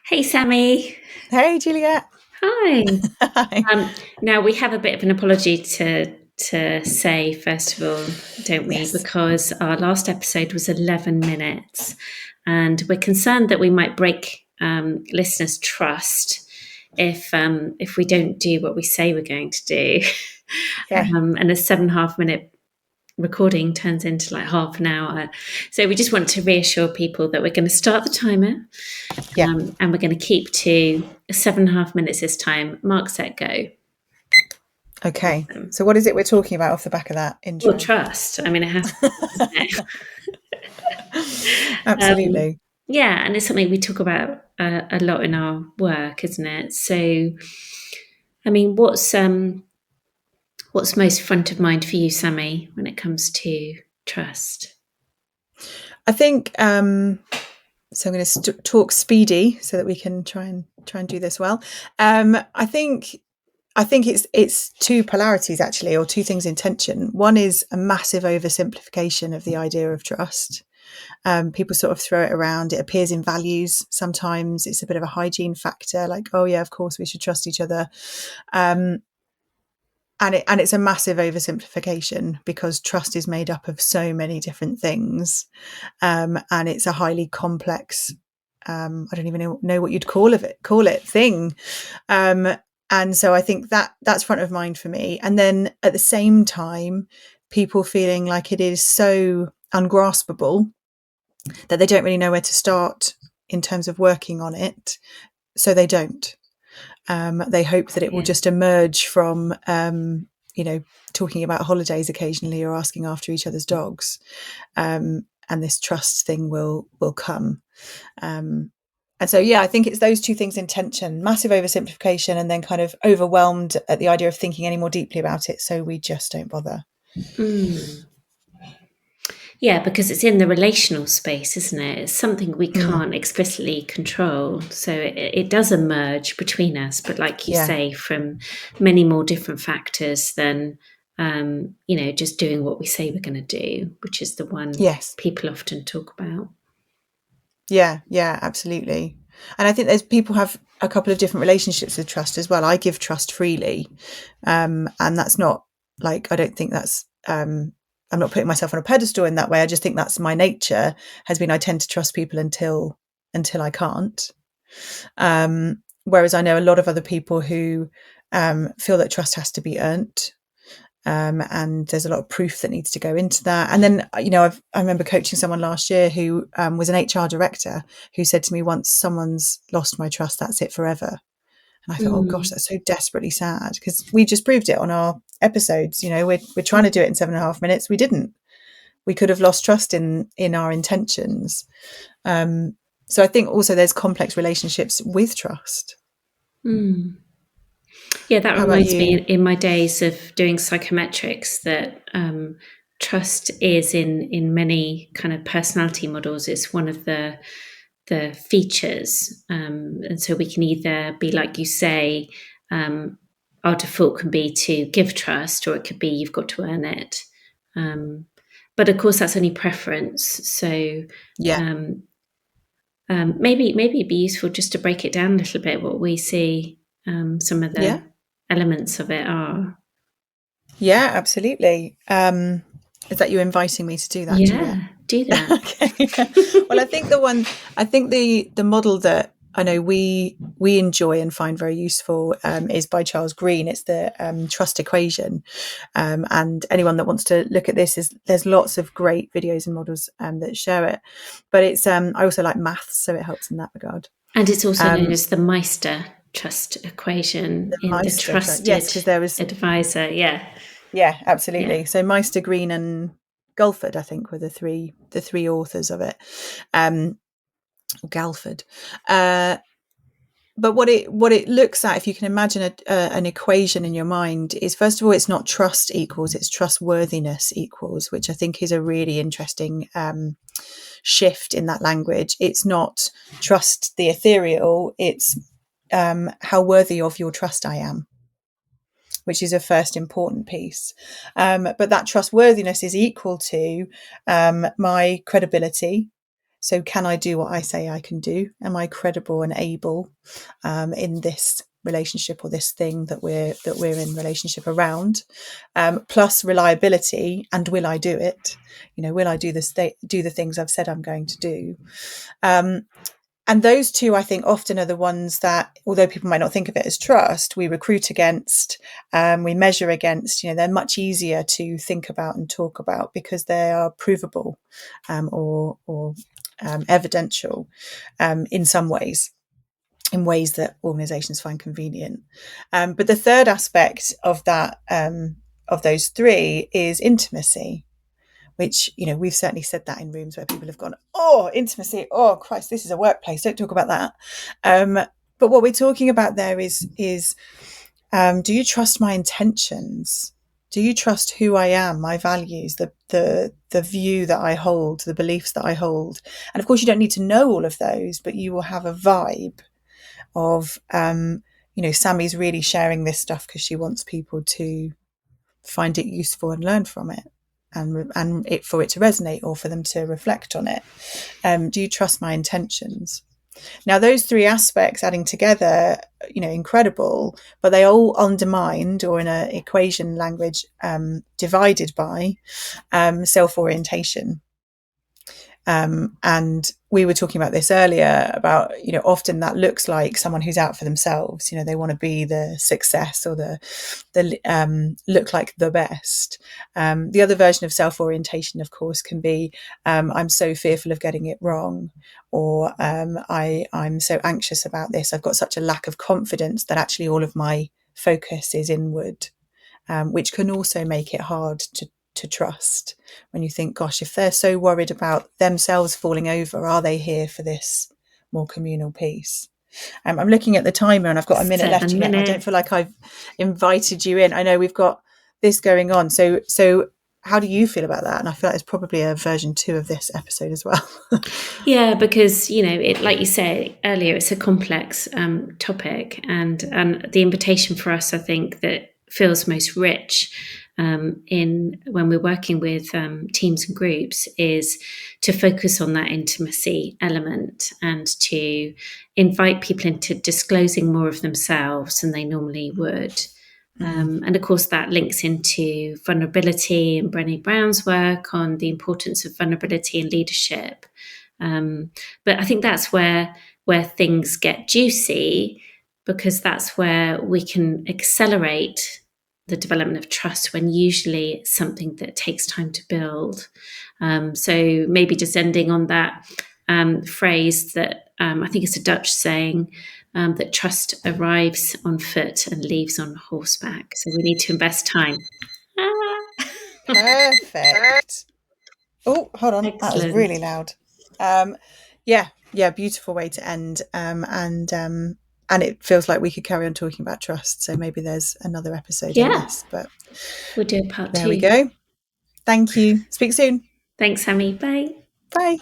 Hey, Sammy. Hey, Juliet. Hi. Hi. Now we have a bit of an apology to say first of all, don't we? Yes. Because our last episode was 11 minutes, and we're concerned that we might break listeners' trust if we don't do what we say we're going to do. Yeah. And a 7.5 minute recording turns into like half an hour. So we just want to reassure people that we're going to start the timer. Yeah. And we're going to keep to 7.5 minutes this time. Mark, set, go. Okay. Awesome. So, what is it we're talking about off the back of that Well, intro? trust. I mean, it has to be, isn't it? Absolutely. Yeah, and it's something we talk about a lot in our work, isn't it? So, I mean, what's most front of mind for you, Sammy, when it comes to trust? I think so. I'm going to talk speedy so that we can try and do this well. I think it's two polarities actually, or two things in tension. One is a massive oversimplification of the idea of trust. People sort of throw it around. It appears in values. Sometimes it's a bit of a hygiene factor, like, oh yeah, of course we should trust each other. Um, and it's a massive oversimplification because trust is made up of so many different things, and it's a highly complex. I don't even know what you'd call it thing. Um, and so I think that's front of mind for me. And then at the same time, people feeling like it is so ungraspable that they don't really know where to start in terms of working on it. So they don't. They hope that it will Yeah. just emerge from, talking about holidays occasionally or asking after each other's dogs, and this trust thing will come. And so, yeah, I think it's those two things in tension: massive oversimplification, and then kind of overwhelmed at the idea of thinking any more deeply about it. So we just don't bother. Mm. Yeah, because it's in the relational space, isn't it? It's something we Mm, can't explicitly control. So it does emerge between us, but like you yeah. say, from many more different factors than, just doing what we say we're going to do, which is the one Yes. people often talk about. Yeah. Yeah. Absolutely. And I think there's people have a couple of different relationships with trust as well. I give trust freely, and that's not like I don't think that's. I'm not putting myself on a pedestal in that way. I just think that's my nature has been I tend to trust people until I can't. Whereas I know a lot of other people who feel that trust has to be earned. And there's a lot of proof that needs to go into that. And then, I remember coaching someone last year who was an HR director who said to me once, someone's lost my trust, that's it forever. And I thought, oh gosh, Mm. that's so desperately sad because we just proved it on our episodes. We're trying to do it in 7.5 minutes. We didn't. We could have lost trust in our intentions. So I think also there's complex relationships with trust. Mm. Yeah, that How about reminds me you? in my days of doing psychometrics that trust is in many kind of personality models. It's one of the features, and so we can either be like you say, our default can be to give trust, or it could be you've got to earn it. Um, but of course, that's only preference. So Yeah. um, maybe it'd be useful just to break it down a little bit. What we see, some of Yeah. the elements of it are. Yeah, absolutely. Is that you inviting me to do that, Juliet? Yeah, do that. Okay. Well, I think the model that I know we enjoy and find very useful is by Charles Green. It's the trust equation, and anyone that wants to look at this there's lots of great videos and models that show it. But it's I also like maths, so it helps in that regard. And it's also known Um, as the Meister trust equation the in the Meister, yes, Trusted because there was Advisor. Yeah, yeah, yeah. absolutely. So Meister, Green, and Gulford, I think, were the three authors of it, or Galford. But what it looks at, if you can imagine an equation in your mind, is first of all, it's not trust equals, it's trustworthiness equals, which I think is a really interesting shift in that language. It's not trust the ethereal; it's how worthy of your trust I am, which is a first important piece. But that trustworthiness is equal to my credibility. So can I do what I say I can do? Am I credible and able in this relationship or this thing that we're in relationship around? Plus reliability, and will I do it? Will I do the things I've said I'm going to do? And those two, I think, often are the ones that, although people might not think of it as trust, we recruit against, we measure against. They're much easier to think about and talk about because they are provable or evidential in some ways, in ways that organisations find convenient. But the third aspect of that, of those three, is intimacy, which, we've certainly said that in rooms where people have gone, oh, intimacy, oh, Christ, this is a workplace, don't talk about that. But what we're talking about there is do you trust my intentions? Do you trust who I am, my values, the view that I hold, the beliefs that I hold? And of course, you don't need to know all of those, but you will have a vibe of, Sammy's really sharing this stuff because she wants people to find it useful and learn from it, and for it to resonate or for them to reflect on it. Do you trust my intentions? Now, those three aspects adding together, incredible, but they all undermined, or in an equation language, divided by self-orientation. And we were talking about this earlier about, often that looks like someone who's out for themselves. They want to be the success or the look like the best. The other version of self-orientation, of course, can be I'm so fearful of getting it wrong, or I'm so anxious about this. I've got such a lack of confidence that actually all of my focus is inward, which can also make it hard to trust when you think, gosh, if they're so worried about themselves falling over, are they here for this more communal piece? I'm looking at the timer and I've got a minute left to get. I don't feel like I've invited you in. I know we've got this going on. So how do you feel about that? And I feel like it's probably a version 2 of this episode as well. Yeah, because, it, like you say earlier, it's a complex topic, and the invitation for us, I think, that feels most rich in when we're working with teams and groups is to focus on that intimacy element and to invite people into disclosing more of themselves than they normally would. And of course, that links into vulnerability and Brené Brown's work on the importance of vulnerability in leadership. But I think that's where things get juicy, because that's where we can accelerate the development of trust when usually it's something that takes time to build. So maybe just ending on that phrase that I think it's a Dutch saying, that trust arrives on foot and leaves on horseback. So we need to invest time. Perfect. Oh, hold on. Excellent. That was really loud. Yeah, beautiful way to end. And it feels like we could carry on talking about trust. So maybe there's another episode on this. But we'll do a part 2. There we go. Thank you. Speak soon. Thanks, Sammy. Bye. Bye.